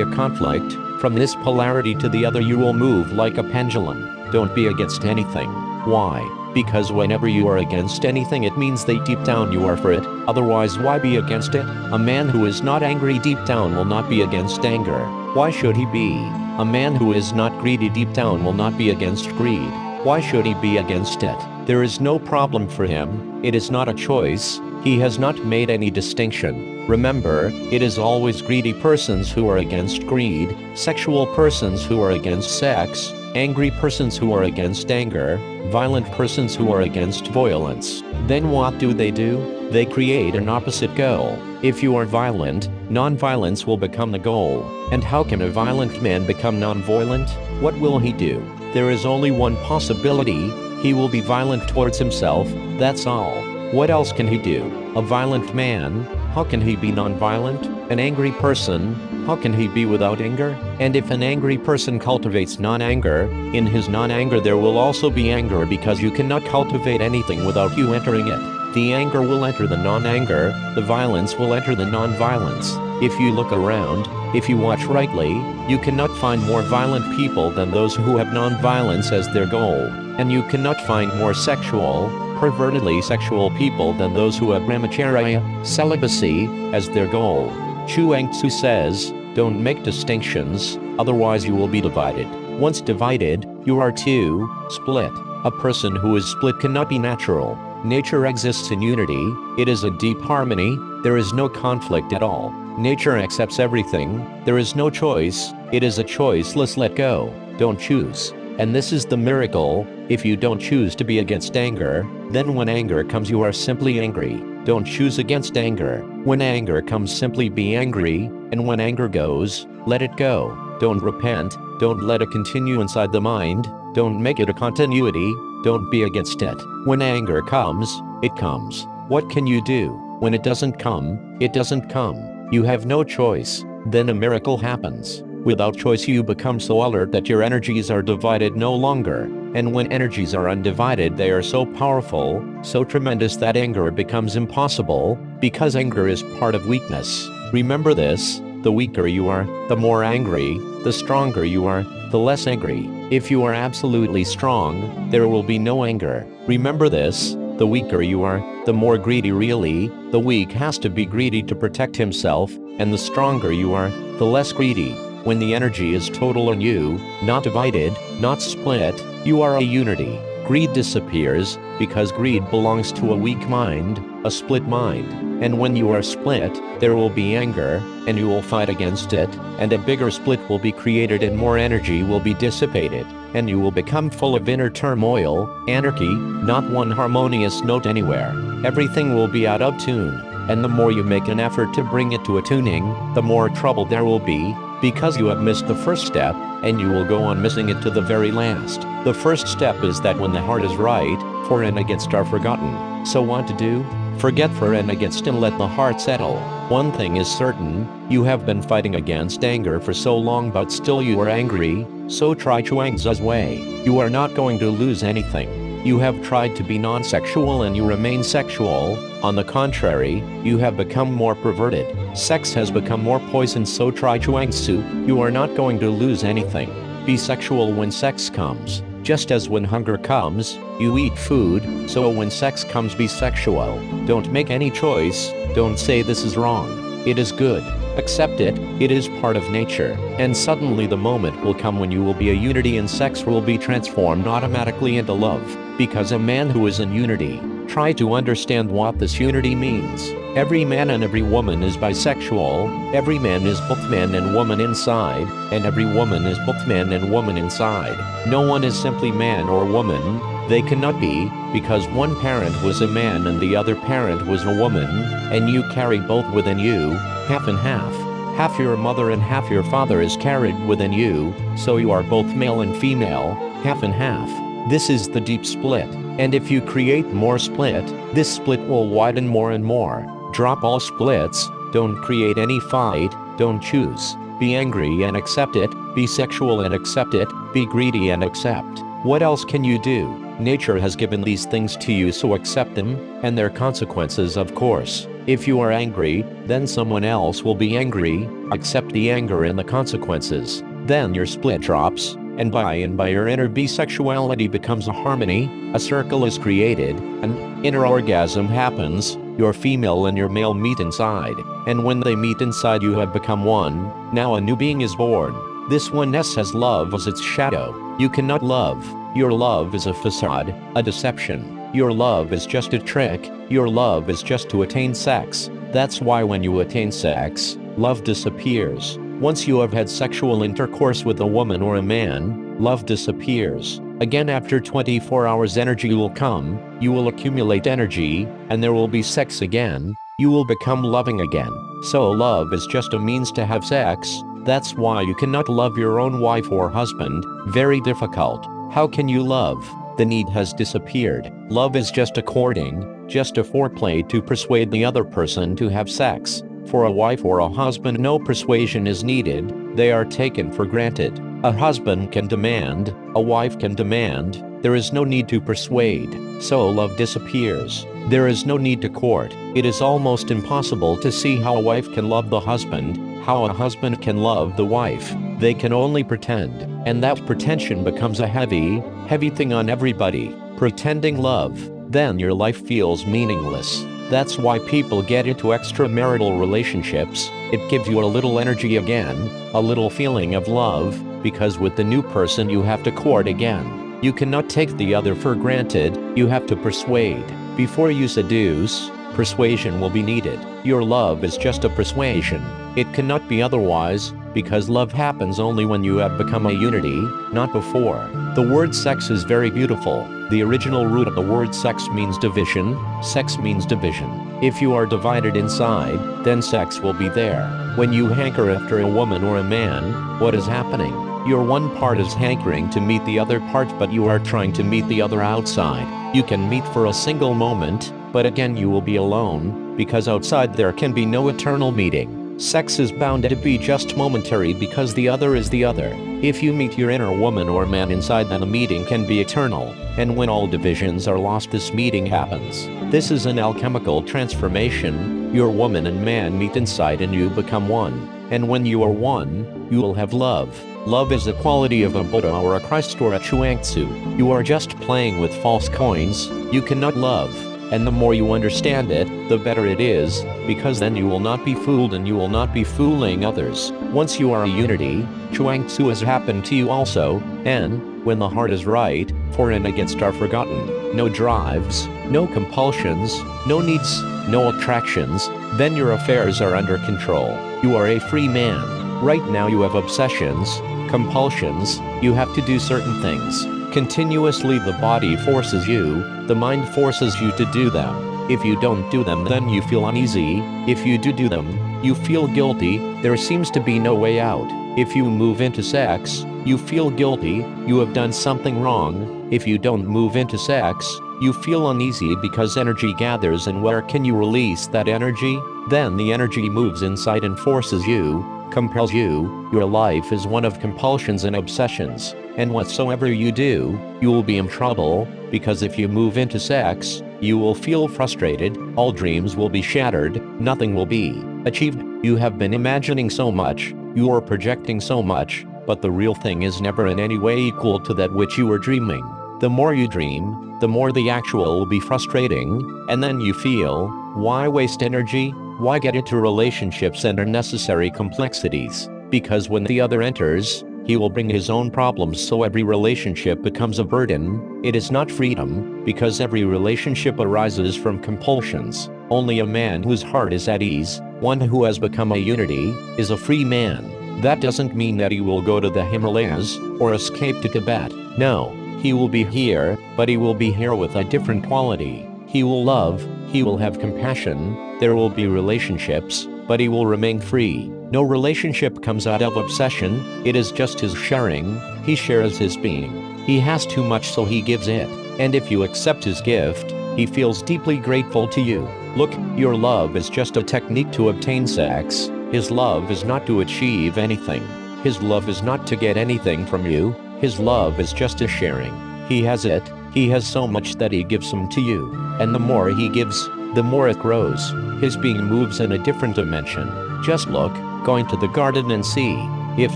a conflict. From this polarity to the other you will move like a pendulum. Don't be against anything. Why? Because whenever you are against anything it means that deep down you are for it. Otherwise why be against it? A man who is not angry deep down will not be against anger. Why should he be? A man who is not greedy deep down will not be against greed. Why should he be against it? There is no problem for him. It is not a choice. He has not made any distinction. Remember, it is always greedy persons who are against greed, sexual persons who are against sex, angry persons who are against anger, violent persons who are against violence. Then what do? They create an opposite goal. If you are violent, non-violence will become the goal. And how can a violent man become non-violent? What will he do? There is only one possibility, He will be violent towards himself, that's all. What else can he do? A violent man, how can he be non-violent? An angry person, how can he be without anger? And if an angry person cultivates non-anger, in his non-anger there will also be anger, because you cannot cultivate anything without you entering it. The anger will enter the non-anger, the violence will enter the non-violence. If you look around, if you watch rightly, you cannot find more violent people than those who have non-violence as their goal, and you cannot find more sexual, pervertedly sexual people than those who have brahmacharya, celibacy, as their goal. Chuang Tzu says, don't make distinctions, otherwise you will be divided. Once divided, you are too split. A person who is split cannot be natural. Nature exists in unity, it is a deep harmony, there is no conflict at all. Nature accepts everything, there is no choice, it is a choiceless let go, don't choose. And this is the miracle, if you don't choose to be against anger, then when anger comes you are simply angry. Don't choose against anger. When anger comes simply be angry, and when anger goes, let it go. Don't repent, don't let it continue inside the mind, don't make it a continuity, don't be against it. When anger comes, it comes. What can you do? When it doesn't come, it doesn't come. You have no choice. Then a miracle happens. Without choice you become so alert that your energies are divided no longer. And when energies are undivided they are so powerful, so tremendous that anger becomes impossible, because anger is part of weakness. Remember this, the weaker you are, the more angry, the stronger you are, the less angry. If you are absolutely strong, there will be no anger. Remember this, the weaker you are, the more greedy really, the weak has to be greedy to protect himself, and the stronger you are, the less greedy. When the energy is total in you, not divided, not split, you are a unity. Greed disappears, because greed belongs to a weak mind, a split mind. And when you are split, there will be anger, and you will fight against it, and a bigger split will be created and more energy will be dissipated, and you will become full of inner turmoil, anarchy, not one harmonious note anywhere. Everything will be out of tune, and the more you make an effort to bring it to a tuning, the more trouble there will be, because you have missed the first step, and you will go on missing it to the very last. The first step is that when the heart is right, for and against are forgotten. So what to do? Forget for and against and let the heart settle. One thing is certain, you have been fighting against anger for so long but still you are angry, so try Chuang Tzu's way. You are not going to lose anything. You have tried to be non-sexual and you remain sexual. On the contrary, you have become more perverted. Sex has become more poison, so try Chuang Tzu. You are not going to lose anything. Be sexual when sex comes. Just as when hunger comes, you eat food, so when sex comes be sexual. Don't make any choice, don't say this is wrong. It is good. Accept it, it is part of nature. And suddenly the moment will come when you will be a unity and sex will be transformed automatically into love. Because a man who is in unity, try to understand what this unity means. Every man and every woman is bisexual, every man is both man and woman inside, and every woman is both man and woman inside. No one is simply man or woman, they cannot be, because one parent was a man and the other parent was a woman, and you carry both within you, half and half. Half your mother and half your father is carried within you, so you are both male and female, half and half. This is the deep split, and if you create more split, this split will widen more and more. Drop all splits, don't create any fight, don't choose. Be angry and accept it, be sexual and accept it, be greedy and accept. What else can you do? Nature has given these things to you, so accept them, and their consequences of course. If you are angry, then someone else will be angry, accept the anger and the consequences. Then your split drops, and by your inner bisexuality becomes a harmony, a circle is created, an inner orgasm happens, your female and your male meet inside, and when they meet inside you have become one, now a new being is born. This oneness has love as its shadow. You cannot love, your love is a facade, a deception. Your love is just a trick, your love is just to attain sex. That's why when you attain sex, love disappears. Once you have had sexual intercourse with a woman or a man, love disappears. Again after 24 hours energy will come, you will accumulate energy, and there will be sex again, you will become loving again. So love is just a means to have sex, that's why you cannot love your own wife or husband, very difficult. How can you love? The need has disappeared. Love is just a courting, just a foreplay to persuade the other person to have sex. For a wife or a husband, no persuasion is needed, they are taken for granted. A husband can demand, a wife can demand, there is no need to persuade, so love disappears. There is no need to court. It is almost impossible to see how a wife can love the husband, how a husband can love the wife. They can only pretend, and that pretension becomes a heavy thing on everybody. Pretending love, then your life feels meaningless. That's why people get into extramarital relationships. It gives you a little energy again, a little feeling of love, because with the new person you have to court again. You cannot take the other for granted, you have to persuade. Before you seduce, persuasion will be needed. Your love is just a persuasion. It cannot be otherwise, because love happens only when you have become a unity, not before. The word sex is very beautiful. The original root of the word sex means division. Sex means division. If you are divided inside, then sex will be there. When you hanker after a woman or a man, what is happening? Your one part is hankering to meet the other part, but you are trying to meet the other outside. You can meet for a single moment, but again you will be alone, because outside there can be no eternal meeting. Sex is bound to be just momentary because the other is the other. If you meet your inner woman or man inside, then the meeting can be eternal, and when all divisions are lost, this meeting happens. This is an alchemical transformation. Your woman and man meet inside and you become one. And when you are one, you will have love. Love is the quality of a Buddha or a Christ or a Chuang Tzu. You are just playing with false coins. You cannot love. And the more you understand it, the better it is, because then you will not be fooled and you will not be fooling others. Once you are a unity, Chuang Tzu has happened to you also, and, when the heart is right, for and against are forgotten. No drives, no compulsions, no needs, no attractions, then your affairs are under control. You are a free man. Right now you have obsessions, compulsions, you have to do certain things. Continuously the body forces you, the mind forces you to do them. If you don't do them, then you feel uneasy. If you do them, you feel guilty. There seems to be no way out. If you move into sex, you feel guilty, you have done something wrong. If you don't move into sex, you feel uneasy because energy gathers, and where can you release that energy? Then the energy moves inside and forces you, compels you. Your life is one of compulsions and obsessions. And whatsoever you do, you will be in trouble, because if you move into sex, you will feel frustrated, all dreams will be shattered, nothing will be achieved. You have been imagining so much, you are projecting so much, but the real thing is never in any way equal to that which you are dreaming. The more you dream, the more the actual will be frustrating, and then you feel, why waste energy? Why get into relationships and unnecessary complexities? Because when the other enters, he will bring his own problems, so every relationship becomes a burden. It is not freedom, because every relationship arises from compulsions. Only a man whose heart is at ease, one who has become a unity, is a free man. That doesn't mean that he will go to the Himalayas, or escape to Tibet. No, he will be here, but he will be here with a different quality. He will love, he will have compassion, there will be relationships, but he will remain free. No relationship comes out of obsession, it is just his sharing, he shares his being. He has too much, so he gives it. And if you accept his gift, he feels deeply grateful to you. Look, your love is just a technique to obtain sex. His love is not to achieve anything. His love is not to get anything from you. His love is just a sharing. He has it. He has so much that he gives some to you. And the more he gives, the more it grows. His being moves in a different dimension. Just look, go into the garden and see. If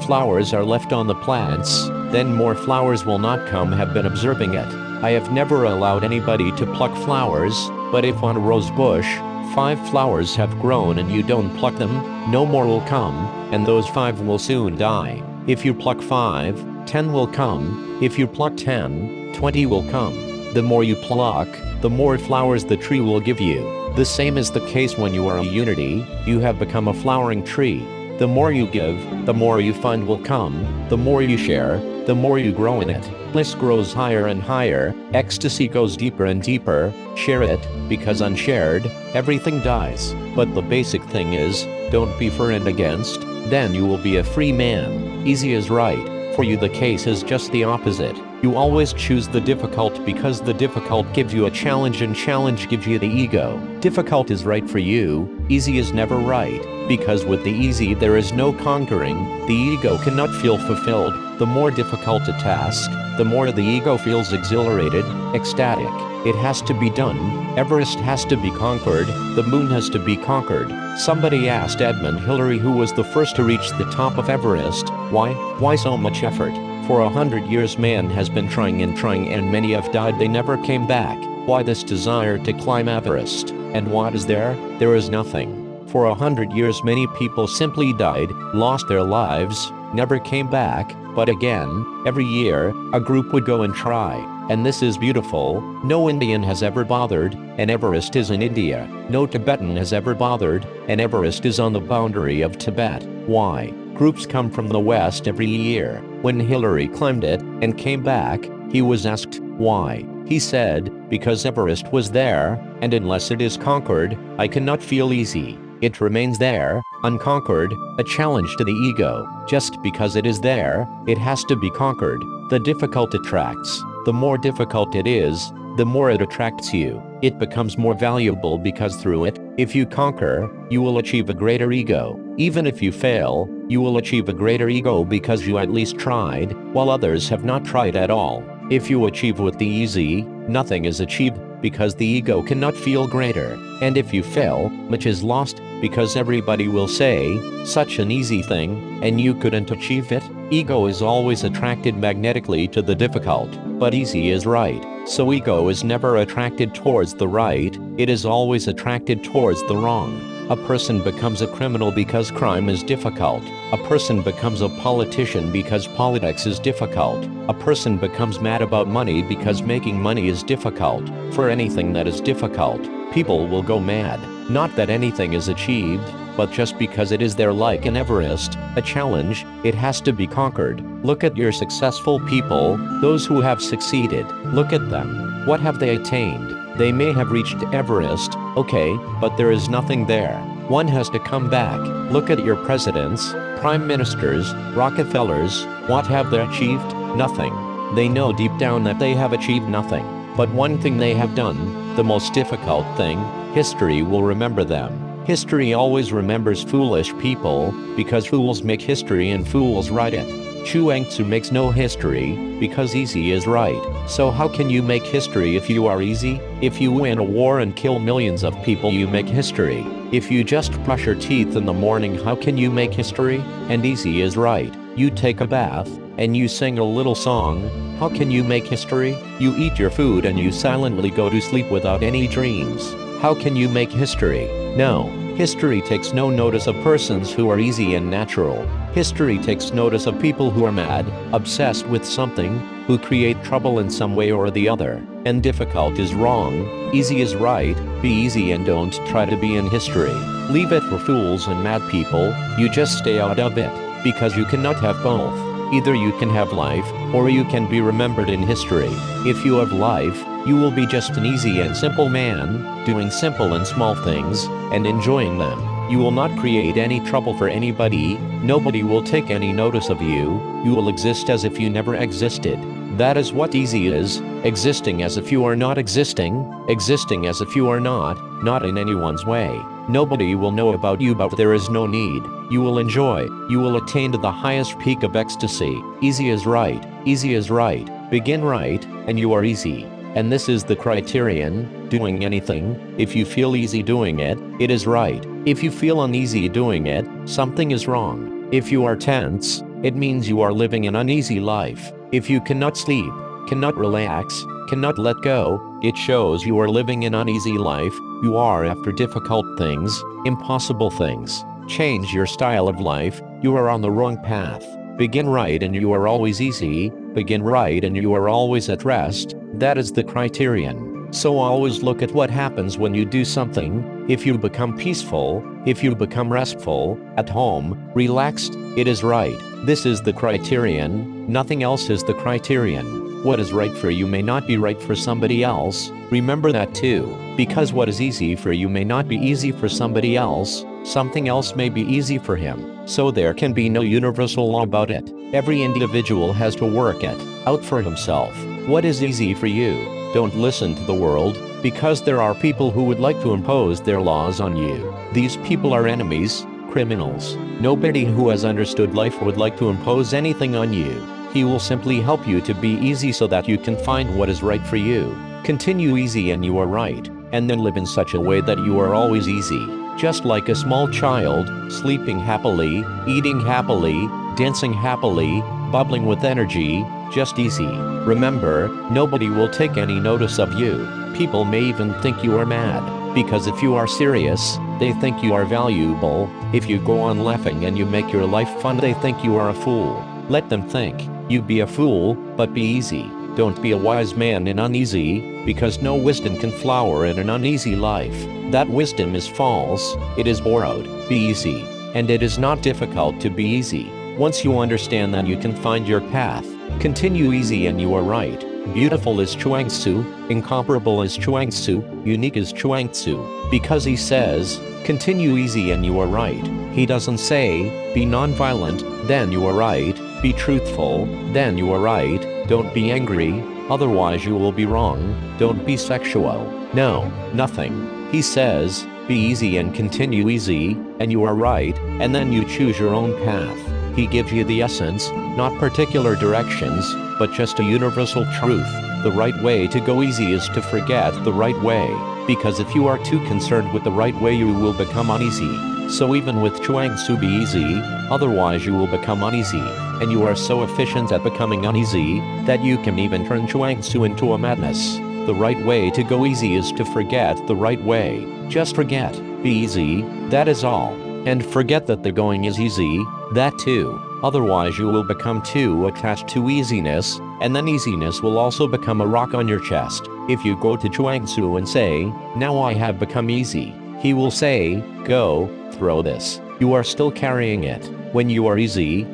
flowers are left on the plants, then more flowers will not come. Have been observing it. I have never allowed anybody to pluck flowers, but if on a rose bush, 5 flowers have grown and you don't pluck them, no more will come, and those 5 will soon die. If you pluck 5, 10 will come. If you pluck 10, 20 will come. The more you pluck, the more flowers the tree will give you. The same is the case when you are a unity, you have become a flowering tree. The more you give, the more you find will come. The more you share, the more you grow in it. Bliss grows higher and higher, ecstasy goes deeper and deeper. Share it, because unshared, everything dies. But the basic thing is, don't be for and against, then you will be a free man. Easy is right. For you the case is just the opposite. You always choose the difficult because the difficult gives you a challenge and challenge gives you the ego. Difficult is right for you, easy is never right, because with the easy there is no conquering, the ego cannot feel fulfilled. The more difficult a task, the more the ego feels exhilarated, ecstatic. It has to be done. Everest has to be conquered. The moon has to be conquered. Somebody asked Edmund Hillary, who was the first to reach the top of Everest, why so much effort? For 100 years man has been trying and many have died, they never came back. Why this desire to climb Everest? And what is there? There is nothing. For 100 years many people simply died, lost their lives, never came back, but again, every year, a group would go and try. And this is beautiful. No Indian has ever bothered, and Everest is in India. No Tibetan has ever bothered, and Everest is on the boundary of Tibet. Why? Groups come from the West every year. When Hillary climbed it and came back, he was asked, why? He said, because Everest was there, and unless it is conquered, I cannot feel easy. It remains there, unconquered, a challenge to the ego. Just because it is there, it has to be conquered. The difficult attracts. The more difficult it is, the more it attracts you. It becomes more valuable because through it, if you conquer, you will achieve a greater ego. Even if you fail, you will achieve a greater ego because you at least tried, while others have not tried at all. If you achieve with the easy, nothing is achieved because the ego cannot feel greater. And if you fail, much is lost because everybody will say, such an easy thing, and you couldn't achieve it. Ego is always attracted magnetically to the difficult, but easy is right. So ego is never attracted towards the right, it is always attracted towards the wrong. A person becomes a criminal because crime is difficult. A person becomes a politician because politics is difficult. A person becomes mad about money because making money is difficult. For anything that is difficult, people will go mad. Not that anything is achieved, but just because it is there, like in Everest, a challenge, it has to be conquered. Look at your successful people, those who have succeeded. Look at them. What have they attained? They may have reached Everest, okay, but there is nothing there. One has to come back. Look at your presidents, prime ministers, Rockefellers. What have they achieved? Nothing. They know deep down that they have achieved nothing. But one thing they have done, the most difficult thing, history will remember them. History always remembers foolish people, because fools make history and fools write it. Chuang Tzu makes no history, because easy is right. So how can you make history if you are easy? If you win a war and kill millions of people, you make history. If you just brush your teeth in the morning, how can you make history? And easy is right. You take a bath, and you sing a little song, how can you make history? You eat your food and you silently go to sleep without any dreams. How can you make history? No. History takes no notice of persons who are easy and natural. History takes notice of people who are mad, obsessed with something, who create trouble in some way or the other. And difficult is wrong, easy is right. Be easy and don't try to be in history. Leave it for fools and mad people, you just stay out of it. Because you cannot have both. Either you can have life, or you can be remembered in history. If you have life, you will be just an easy and simple man, doing simple and small things, and enjoying them. You will not create any trouble for anybody, nobody will take any notice of you, you will exist as if you never existed. That is what easy is, existing as if you are not existing as if you are not in anyone's way. Nobody will know about you, but there is no need. You will enjoy, you will attain to the highest peak of ecstasy. Easy is right, easy is right. Begin right, and you are easy. And this is the criterion, doing anything, if you feel easy doing it, it is right. If you feel uneasy doing it, something is wrong. If you are tense, it means you are living an uneasy life. If you cannot sleep, cannot relax, cannot let go, it shows you are living an uneasy life. You are after difficult things, impossible things. Change your style of life, you are on the wrong path. Begin right and you are always easy, begin right and you are always at rest. That is the criterion. So always look at what happens when you do something. If you become peaceful, if you become restful, at home, relaxed, it is right. This is the criterion, nothing else is the criterion. What is right for you may not be right for somebody else, remember that too. Because what is easy for you may not be easy for somebody else, something else may be easy for him. So there can be no universal law about it. Every individual has to work it out for himself. What is easy for you? Don't listen to the world, because there are people who would like to impose their laws on you. These people are enemies, criminals. Nobody who has understood life would like to impose anything on you. He will simply help you to be easy so that you can find what is right for you. Continue easy and you are right, and then live in such a way that you are always easy. Just like a small child, sleeping happily, eating happily, dancing happily, bubbling with energy, just easy. Remember, nobody will take any notice of you. People may even think you are mad, because if you are serious, they think you are valuable. If you go on laughing and you make your life fun, they think you are a fool. Let them think. You be a fool, but be easy. Don't be a wise man in uneasy, because no wisdom can flower in an uneasy life. That wisdom is false, it is borrowed. Be easy. And it is not difficult to be easy. Once you understand that, you can find your path. Continue easy and you are right. Beautiful is Chuang Tzu, incomparable is Chuang Tzu, unique is Chuang Tzu. Because he says, continue easy and you are right. He doesn't say, be non-violent, then you are right. Be truthful, then you are right. Don't be angry, otherwise you will be wrong. Don't be sexual. No, nothing. He says, be easy and continue easy, and you are right, and then you choose your own path. He gives you the essence, not particular directions, but just a universal truth. The right way to go easy is to forget the right way, because if you are too concerned with the right way, you will become uneasy. So even with Chuang Tzu, be easy, otherwise you will become uneasy. And you are so efficient at becoming uneasy, that you can even turn Chuang Tzu into a madness. The right way to go easy is to forget the right way. Just forget, be easy, that is all. And forget that the going is easy, that too. Otherwise you will become too attached to easiness, and then easiness will also become a rock on your chest. If you go to Chuang Tzu and say, now I have become easy, he will say, go, throw this. You are still carrying it. When you are easy,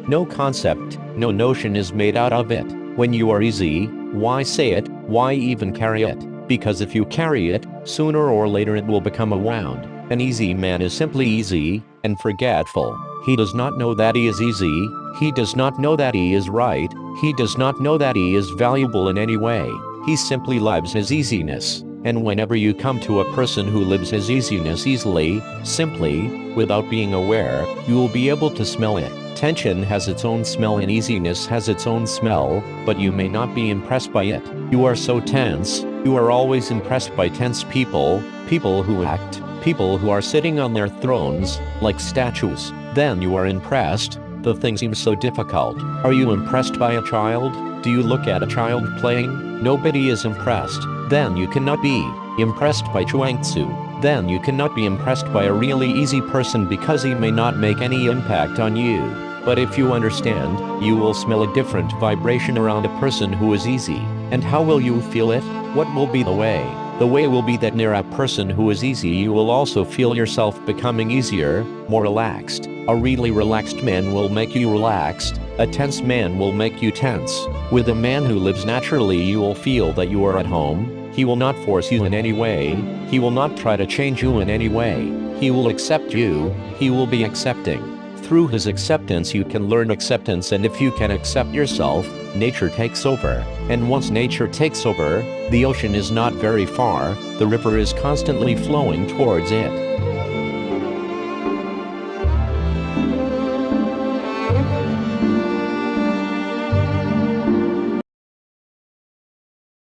no concept, no notion is made out of it. When you are easy, why say it, why even carry it? Because if you carry it, sooner or later it will become a wound. An easy man is simply easy, and forgetful. He does not know that he is easy, he does not know that he is right, he does not know that he is valuable in any way. He simply lives his easiness. And whenever you come to a person who lives his easiness easily, simply, without being aware, you will be able to smell it. Tension has its own smell and easiness has its own smell, but you may not be impressed by it. You are so tense, you are always impressed by tense people, people who act, people who are sitting on their thrones, like statues. Then you are impressed, the thing seems so difficult. Are you impressed by a child? Do you look at a child playing? Nobody is impressed. Then you cannot be impressed by Chuang Tzu. Then you cannot be impressed by a really easy person because he may not make any impact on you. But if you understand, you will smell a different vibration around a person who is easy. And how will you feel it? What will be the way? The way will be that near a person who is easy you will also feel yourself becoming easier, more relaxed. A really relaxed man will make you relaxed. A tense man will make you tense. With a man who lives naturally you will feel that you are at home. He will not force you in any way. He will not try to change you in any way. He will accept you. He will be accepting. Through his acceptance you can learn acceptance, and if you can accept yourself, nature takes over. And once nature takes over, the ocean is not very far, the river is constantly flowing towards it.